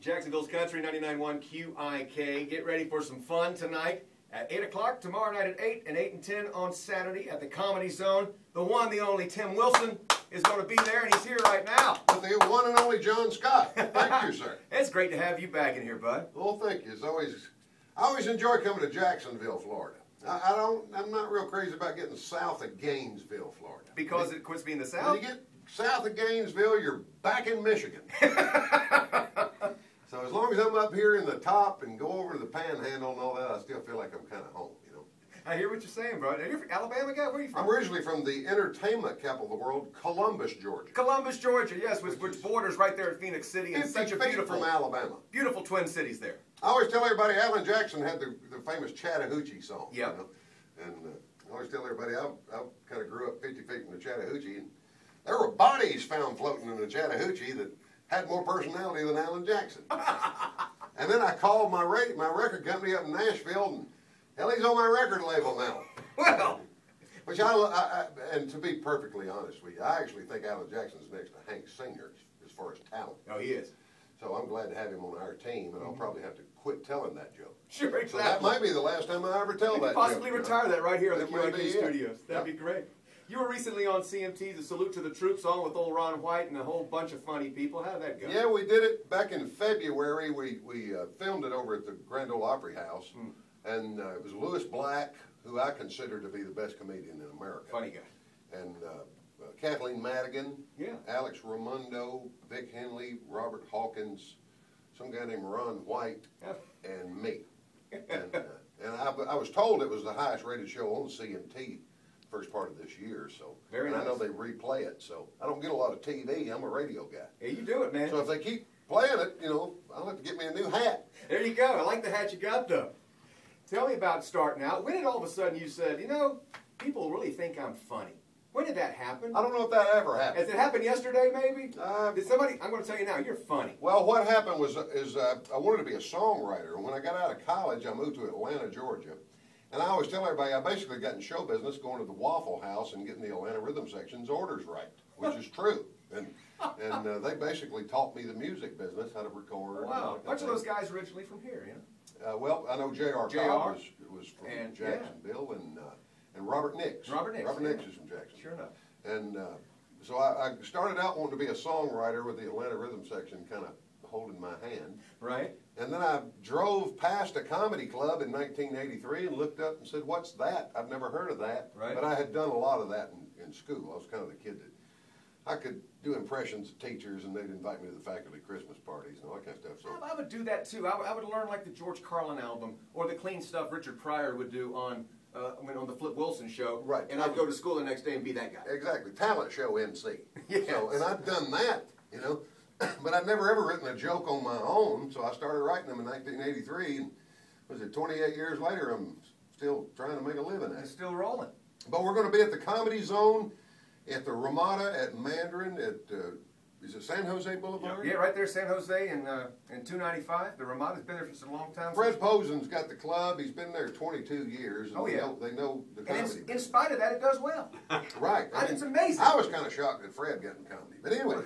Jacksonville's Country 99.1 QIK. Get ready for some fun tonight at 8 o'clock, tomorrow night at 8, and 8 and 10 on Saturday at the Comedy Zone. The one, the only Tim Wilson is going to be there, and he's here right now. With the one and only John Scott. Thank you, sir. It's great to have you back in here, bud. Well, thank you. I always enjoy coming to Jacksonville, Florida. I'm not real crazy about getting south of Gainesville, Florida. Because it quits being the South? When you get south of Gainesville, you're back in Michigan. So as long as I'm up here in the top and go over to the Panhandle and all that, I still feel like I'm kind of home, you know. I hear what you're saying, bro. Are you from Alabama guy? Where are you from? I'm originally from the entertainment capital of the world, Columbus, Georgia. Columbus, Georgia, yes, which borders right there at Phoenix City. And such a beautiful, from Alabama. Beautiful twin cities there. I always tell everybody Alan Jackson had the famous Chattahoochee song. Yeah. You know? And I always tell everybody I kind of grew up 50 feet from the Chattahoochee, and there were bodies found floating in the Chattahoochee that had more personality than Alan Jackson. And then I called my record company up in Nashville, and hell, he's on my record label now. Well, which and to be perfectly honest with you, I actually think Alan Jackson's next to Hank Singer as far as talent. Oh, he is. So I'm glad to have him on our team, and I'll probably have to quit telling that joke. Sure, exactly. So that might be the last time I ever tell that joke. Possibly retire that right here in the That might QIK be it. studios. That'd be great. You were recently on CMT's A Salute to the Troops song with old Ron White and a whole bunch of funny people. How did that go? Yeah, we did it back in February. We filmed it over at the Grand Ole Opry House, and it was Louis Black, who I consider to be the best comedian in America. Funny guy. And Kathleen Madigan, yeah, Alex Raimondo, Vic Henley, Robert Hawkins, some guy named Ron White, and me. And I was told it was the highest rated show on CMT first part of this year, so very nice. I know they replay it, so I don't get a lot of TV. I'm a radio guy. Yeah, you do it, man. So if they keep playing it, you know, I'll have to get me a new hat. There you go. I like the hat you got, though. Tell me about starting out. When did all of a sudden you said, you know, people really think I'm funny? When did that happen? I don't know if that ever happened. Has it happened yesterday, maybe? Did somebody? I'm going to tell you now. You're funny. Well, what happened was I wanted to be a songwriter, and when I got out of college, I moved to Atlanta, Georgia. And I always tell everybody I basically got in show business going to the Waffle House and getting the Atlanta Rhythm Section's orders right, which is true. And they basically taught me the music business, how to record. Wow. A bunch of those guys originally from here, you know? Well, I know J.R. Cobb was from Jacksonville, and Robert Nix. Robert Nix is from Jacksonville. Sure enough. And so I started out wanting to be a songwriter with the Atlanta Rhythm Section kind of holding my hand. Right. And then I drove past a comedy club in 1983 and looked up and said, "What's that? I've never heard of that." Right. But I had done a lot of that in school. I was kind of the kid that I could do impressions of teachers, and they'd invite me to the faculty Christmas parties and all that kind of stuff. So I would do that too. I would learn like the George Carlin album or the clean stuff Richard Pryor would do on the Flip Wilson show. Right. And I'd go to school the next day and be that guy. Exactly. Talent show MC. Yes. So, and I'd done that, you know. But I'd never ever written a joke on my own, so I started writing them in 1983, and was it 28 years later, I'm still trying to make a living at it. It's still rolling. But we're going to be at the Comedy Zone, at the Ramada, at Mandarin, at, is it San Jose Boulevard? Yeah, right there, San Jose and 295. The Ramada's been there for such a long time. Fred Posen's got the club. He's been there 22 years. And they know the comedy. And in spite of that, it does well. Right. I mean, it's amazing. I was kind of shocked that Fred got in comedy. But anyway.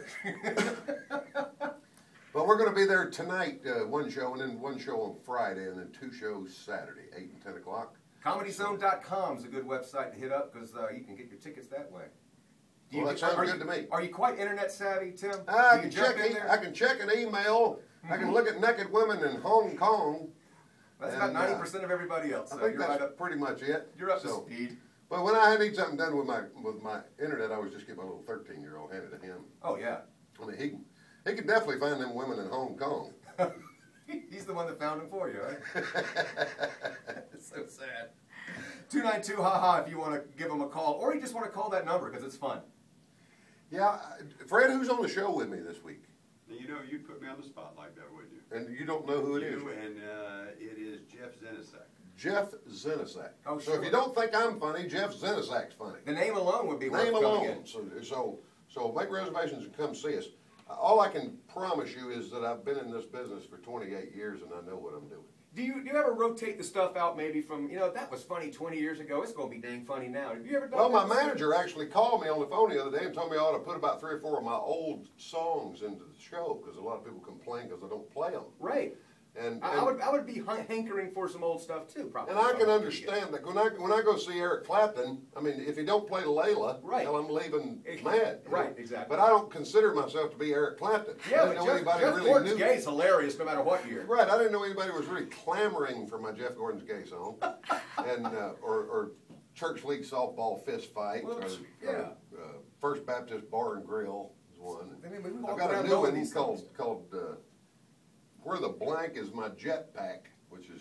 But we're going to be there tonight, one show, and then one show on Friday, and then two shows Saturday, 8 and 10 o'clock. ComedyZone.com is a good website to hit up because you can get your tickets that way. Well, that sounds good to me. Are you quite internet savvy, Tim? I can check an email. I can look at naked women in Hong Kong. That's about 90% of everybody else. I think that's pretty much it. You're up to speed. But when I need something done with my internet, I always just get my little 13-year-old, hand it to him. Oh, yeah. I mean, he can definitely find them women in Hong Kong. He's the one that found them for you, right? It's so sad. 292-HA-HA if you want to give him a call, or you just want to call that number because it's fun. Yeah, Fred, who's on the show with me this week? You know, you'd put me on the spot like that, wouldn't you? And you don't know who it is? And it is Jeff Zenesak. Jeff Zenesak. Oh, sure. So if you don't think I'm funny, Jeff Zenesak's funny. The name alone would be worth name coming alone. in. So make reservations and come see us. all I can promise you is that I've been in this business for 28 years and I know what I'm doing. Do you ever rotate the stuff out maybe from, that was funny 20 years ago, it's going to be dang funny now. Have you ever done Well, that? my manager actually called me on the phone the other day and told me I ought to put about 3 or 4 of my old songs into the show because a lot of people complain because I don't play them. Right. And I would be hankering for some old stuff too, probably. And I can understand that when I go see Eric Clapton, I mean, if he don't play Layla, right. hell, I'm leaving mad. Right, exactly. But I don't consider myself to be Eric Clapton. Yeah, I but didn't know anybody Jeff really Gordon's knew. Gay's hilarious no matter what year. Right, I didn't know anybody was really clamoring for my Jeff Gordon's Gay song, and or Church League softball fist fight, Well, or First Baptist Bar and Grill is one. I mean, we I've walk got a around new knowing one these called songs. Where the Blank Is My Jetpack, which is,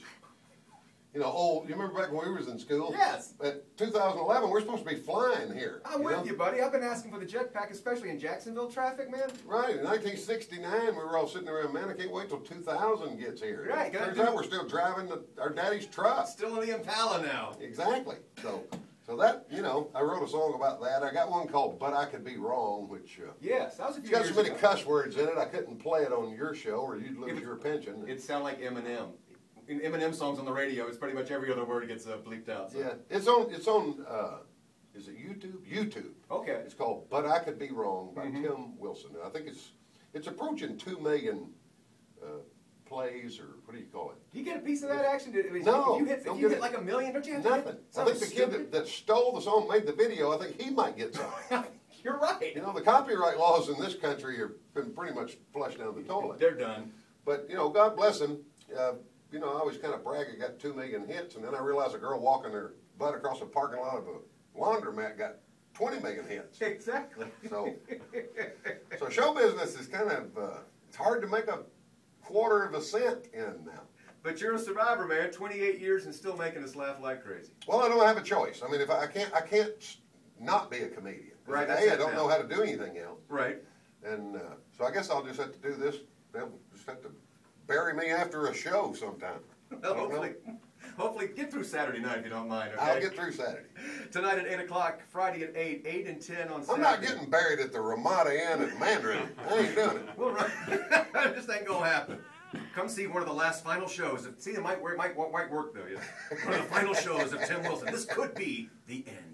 old. You remember back when we was in school? Yes. At 2011, we're supposed to be flying here. I'm with you, buddy. I've been asking for the jetpack, especially in Jacksonville traffic, man. Right, in 1969, we were all sitting around, man, I can't wait till 2000 gets here. Right. Turns out we're still driving our daddy's truck. Still in the Impala now. Exactly. So that, I wrote a song about that. I got one called But I Could Be Wrong, which Yes, that was a it's few got years so many ago. cuss words in it, I couldn't play it on your show or you'd lose your pension. It sounded like Eminem. In Eminem songs on the radio, it's pretty much every other word gets bleeped out. So. Yeah, it's on, is it YouTube? YouTube. Okay. It's called But I Could Be Wrong by Tim Wilson. And I think it's approaching 2 million plays, or what do you call it? Do you get a piece of that action? No, If you hit like a million, don't you have to Nothing. hit I think something the kid stupid? that stole the song, made the video, I think he might get something. You're right. The copyright laws in this country have been pretty much flushed down the toilet. They're done. But, God bless him. I always kind of brag I got 2 million hits, and then I realized a girl walking her butt across the parking lot of a laundromat got 20 million hits. Exactly. So show business is kind of, it's hard to make a quarter of a cent in now. But you're a survivor, man. 28 years and still making us laugh like crazy. Well, I don't have a choice. I mean, if I can't not be a comedian. Right. I don't know how to do anything else. Right. And so I guess I'll just have to do this. They'll just have to bury me after a show sometime. Well, hopefully get through Saturday night if you don't mind, okay? I'll get through Saturday. Tonight at 8 o'clock, Friday at 8, 8 and 10 on Saturday. I'm not getting buried at the Ramada Inn at Mandarin. I ain't doing it. Well, right. This ain't gonna happen. Come see one of the last final shows. See, it might work though. Yeah. One of the final shows of Tim Wilson. This could be the end.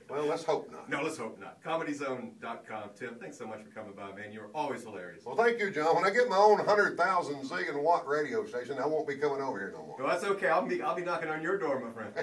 Well, let's hope not. No, let's hope not. ComedyZone.com. Tim, thanks so much for coming by, man. You're always hilarious. Well, thank you, John. When I get my own 100,000 zillion watt radio station, I won't be coming over here no more. Well, that's okay. I'll be knocking on your door, my friend.